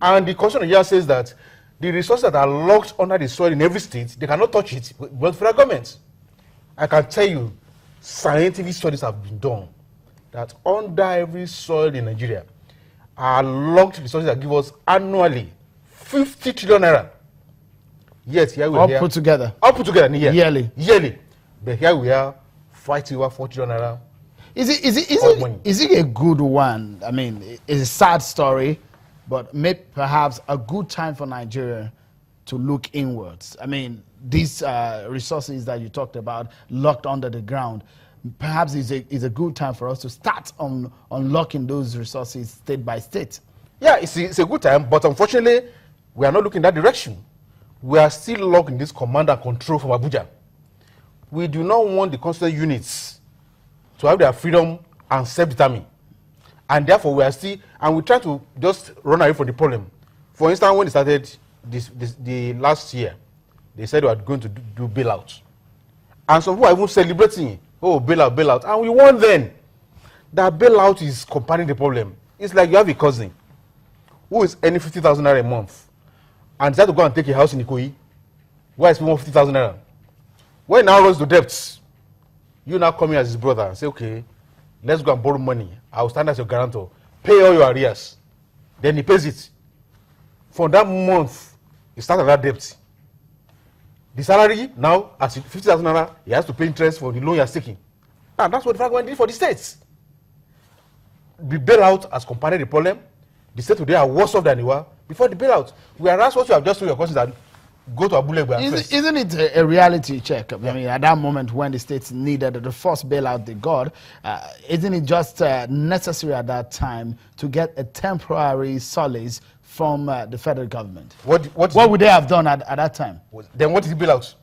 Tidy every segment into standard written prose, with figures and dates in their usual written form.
And the Constitution here says that the resources that are locked under the soil in every state, they cannot touch it, but federal government. I can tell you, scientific studies have been done that under every soil in Nigeria are locked resources that give us annually 50 trillion naira. Yet here we are. All put together in a year. Yearly. But here we are fighting over 40 trillion naira. Is it a good one? I mean, it's a sad story, but maybe perhaps a good time for Nigeria to look inwards. I mean, these resources that you talked about locked under the ground, perhaps is a good time for us to start on unlocking those resources state by state. Yeah, it's a good time, but unfortunately, we are not looking in that direction. We are still locked in this command and control from Abuja. We do not want the constituent units to have their freedom and self-determine. And therefore, we are still, and we try to just run away from the problem. For instance, when they started the last year, they said they were going to do bailouts. And some people are even celebrating, oh, bailout. And we warn them that bailout is compounding the problem. It's like you have a cousin who is earning 50,000 naira a month and decide to go and take a house in Ikoyi. Why is he 50,000 naira? When he now runs to debts, you now come in as his brother and say, okay, let's go and borrow money. I will stand as your guarantor. Pay all your arrears. Then he pays it. For that month, he starts that debt. The salary now, as 50,000 naira, he has to pay interest for the loan he has taken. And that's what the federal government did for the states. The bailout has compounded the problem. The states today are worse off than they were before the bailout. Whereas what you have just told your questions that go to Abulegba first. Isn't it a reality check? I mean, at that moment when the states needed the first bailout they got, isn't it just necessary at that time to get a temporary solace from the federal government? What would they have done at that time? Then what is the bailout?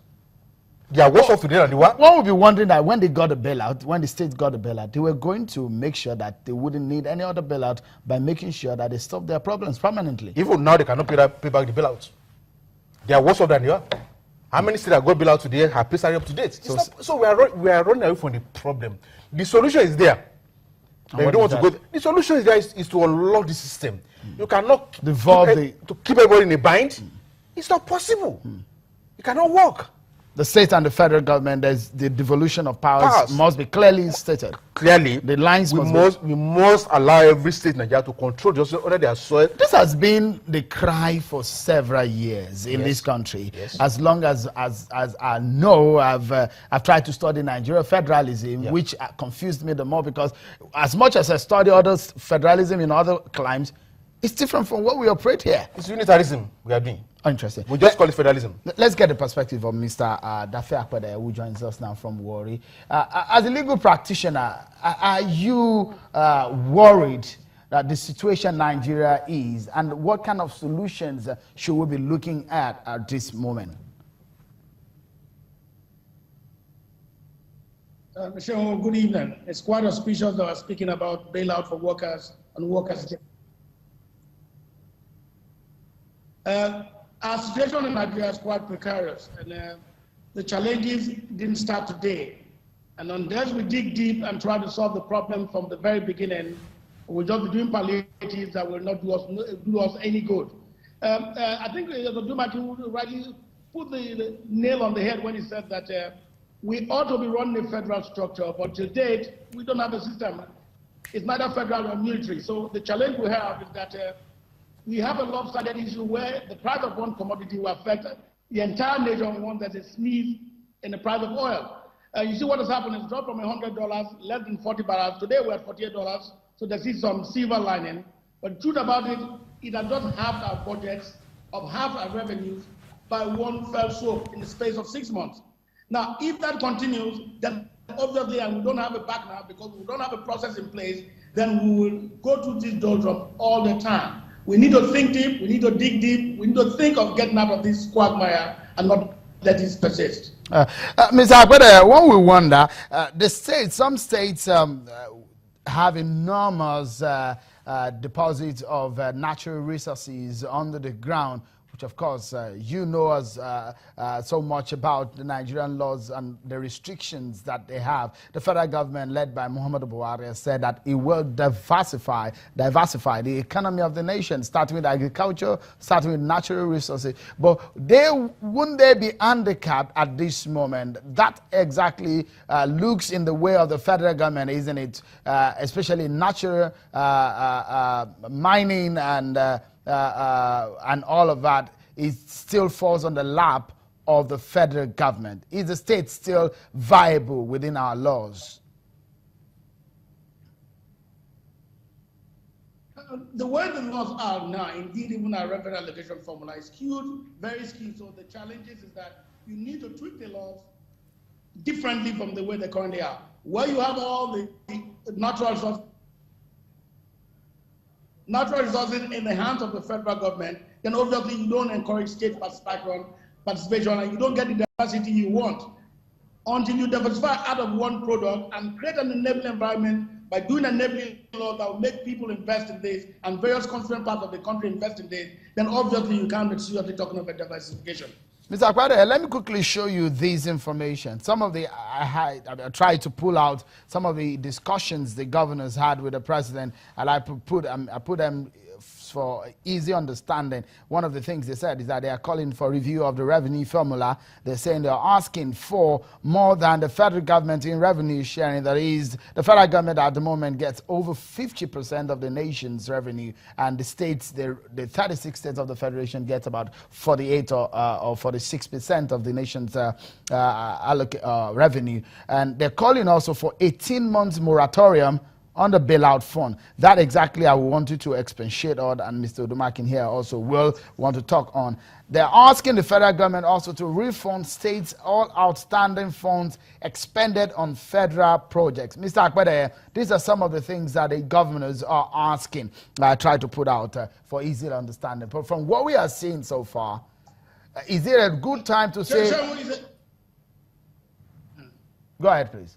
They are worse off today than they were. One would be wondering that when they got a bailout, when the states got a bailout, they were going to make sure that they wouldn't need any other bailout by making sure that they stop their problems permanently. Even now, they cannot pay back the bailout. They are worse off than they are. How many states that got bailout today have paid salary up to date? So we are running away from the problem. The solution is there. But you don't want to go. The solution is there is to unlock the system. You cannot to keep everybody in a bind. It's not possible. It cannot work. The state and the federal government, there's the devolution of powers must be clearly stated. Clearly, the lines we must allow every state in Nigeria to control just under their soil. This has been the cry for several years in this country. As long as I know, I've tried to study Nigeria federalism, which confused me the more because as much as I study other federalism in other climes, it's different from what we operate here. It's unitarism we are doing. Interesting. We just call it federalism. Let's get the perspective of Mr. Dafe Akpede, who joins us now from Warri. As a legal practitioner, are you worried that the situation Nigeria is, and what kind of solutions should we be looking at this moment? Michelle, good evening. It's quite auspicious that we're speaking about bailout for workers and workers. Our situation in Nigeria is quite precarious, and the challenges didn't start today. And unless we dig deep and try to solve the problem from the very beginning, we'll just be doing palliatives that will not do us any good. I think Dr. Dumaki rightly put the nail on the head when he said that we ought to be running a federal structure, but to date, we don't have a system. It's neither federal nor military. So the challenge we have is that we have a lopsided issue where the price of one commodity will affect the entire nation once there's a sneeze in the price of oil. You see what has happened, it's dropped from $100, less than 40 barrels. Today we're at $48, so there's some silver lining. But the truth about it, it has just halved our budgets of half our revenues by one fell swoop in the space of 6 months. Now, if that continues, then obviously, and we don't have a back now because we don't have a process in place, then we will go through this doldrum all the time. We need to think deep, we need to dig deep, we need to think of getting out of this quagmire and not let it persist. Mr. Akpede, when we wonder, some states have enormous deposits of natural resources under the ground. which of course you know as so much about the Nigerian laws and the restrictions that they have. The federal government led by Muhammadu Buhari has said that it will diversify the economy of the nation, starting with agriculture, starting with natural resources. But wouldn't they be handicapped at this moment? That exactly looks in the way of the federal government, isn't it? Especially natural mining and all of that, it still falls on the lap of the federal government. Is the state still viable within our laws? The way the laws are now, indeed, even our revenue allocation formula is skewed, very skewed. So the challenges is that you need to tweak the laws differently from the way they currently are. Where you have all the natural resources in the hands of the federal government, then obviously you don't encourage state participation and you don't get the diversity you want. Until you diversify out of one product and create an enabling environment by doing enabling law that will make people invest in this and various constituent parts of the country invest in this, then obviously you can't be seriously talking about diversification. Mr. Akwade, let me quickly show you this information. Some of the, I tried to pull out some of the discussions the governors had with the president, and I put them for easy understanding. One of the things they said is that they are calling for review of the revenue formula. They're saying they're asking for more than the federal government in revenue sharing. That is, the federal government at the moment gets over 50% of the nation's revenue, and the states, the 36 states of the federation, get about 48 or 46% of the nation's revenue. And they're calling also for 18 months moratorium on the bailout fund. That exactly I want you to expatiate on, and Mr. Odumakin here also will want to talk on. They're asking the federal government also to refund states all outstanding funds expended on federal projects. Mr. Akwede, these are some of the things that the governors are asking. I try to put out for easy understanding. But from what we are seeing so far, is it a good time to say... Go ahead, please.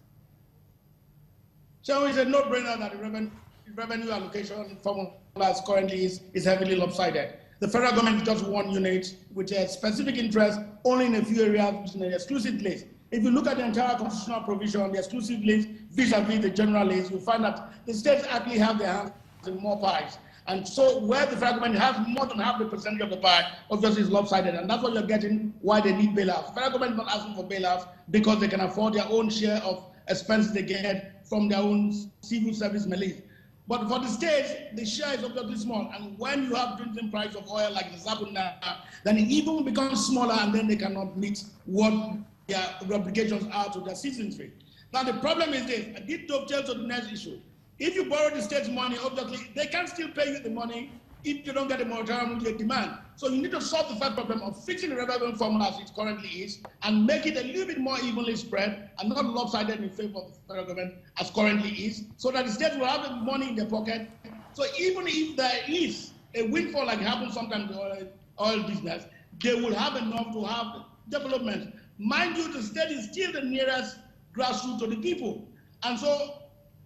So it's a no-brainer that the revenue allocation formula as currently is heavily lopsided. The federal government is just one unit with a specific interest only in a few areas in an exclusive list. If you look at the entire constitutional provision, the exclusive list vis-a-vis the general list, you find that the states actually have their hands in more pies. And so where the federal government has more than half the percentage of the pie, obviously is lopsided. And that's what you're getting why they need bailouts. The federal government is not asking for bailouts because they can afford their own share of expenses they get from their own civil service malaise. But for the states, the share is obviously small. And when you have drinking price of oil like it's happened now, then it even becomes smaller, and then they cannot meet what their obligations are to their citizenry. Now the problem is this, I did dovetail to the next issue. If you borrow the state's money, obviously they can still pay you the money if you don't get the moratorium with your demand. So you need to solve the first problem of fixing the revenue formula as it currently is and make it a little bit more evenly spread and not lopsided in favor of the federal government as currently is, so that the states will have the money in their pocket. So even if there is a windfall like happens sometimes in the oil business, they will have enough to have development. Mind you, the state is still the nearest grassroots to the people. And so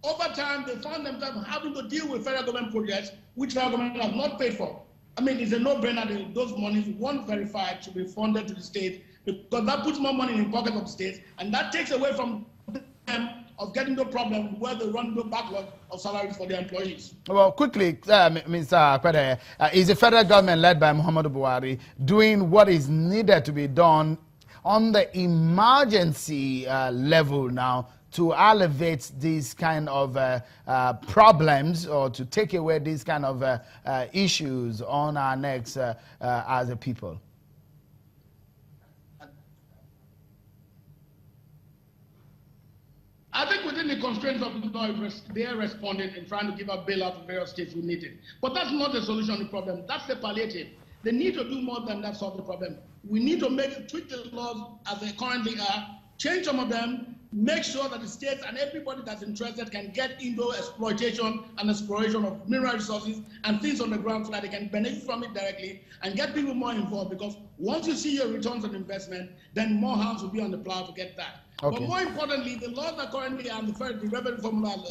over time, they found themselves having to deal with federal government projects which federal government has not paid for. I mean, it's a no-brainer that those monies, once verified, should be funded to the state, because that puts more money in the pocket of the states, and that takes away from them of getting the problem where they run the backlog of salaries for their employees. Well, quickly, Mr. Akwede, is the federal government led by Muhammadu Buhari doing what is needed to be done on the emergency level now to elevate these kind of problems, or to take away these kind of issues on our necks as a people? I think within the constraints of the law, they are responding and trying to give a bailout to various states who need it. But that's not the solution to the problem. That's the palliative. They need to do more than that solve the problem. We need to tweak the laws as they currently are, change some of them, make sure that the states and everybody that's interested can get into exploitation and exploration of mineral resources and things on the ground so that they can benefit from it directly and get people more involved, because once you see your returns on investment, then more hands will be on the plow to get that. Okay. But more importantly, the laws that currently are the revenue formula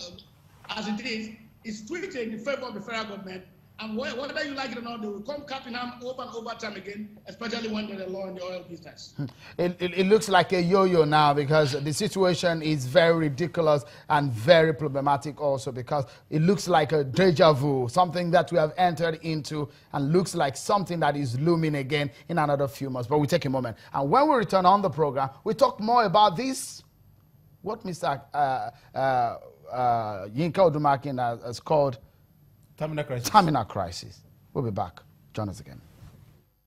as it is tweaked in favor of the federal government And whether you like it or not, they will come cap in hand over and over time again, especially when there's a law in the oil business. It looks like a yo-yo now because the situation is very ridiculous and very problematic also because it looks like a deja vu, something that we have entered into and looks like something that is looming again in another few months. But we take a moment. And when we return on the program, we talk more about this, what Mr. Yinka Odumakin has called Terminal crisis. Terminal crisis. We'll be back. Join us again.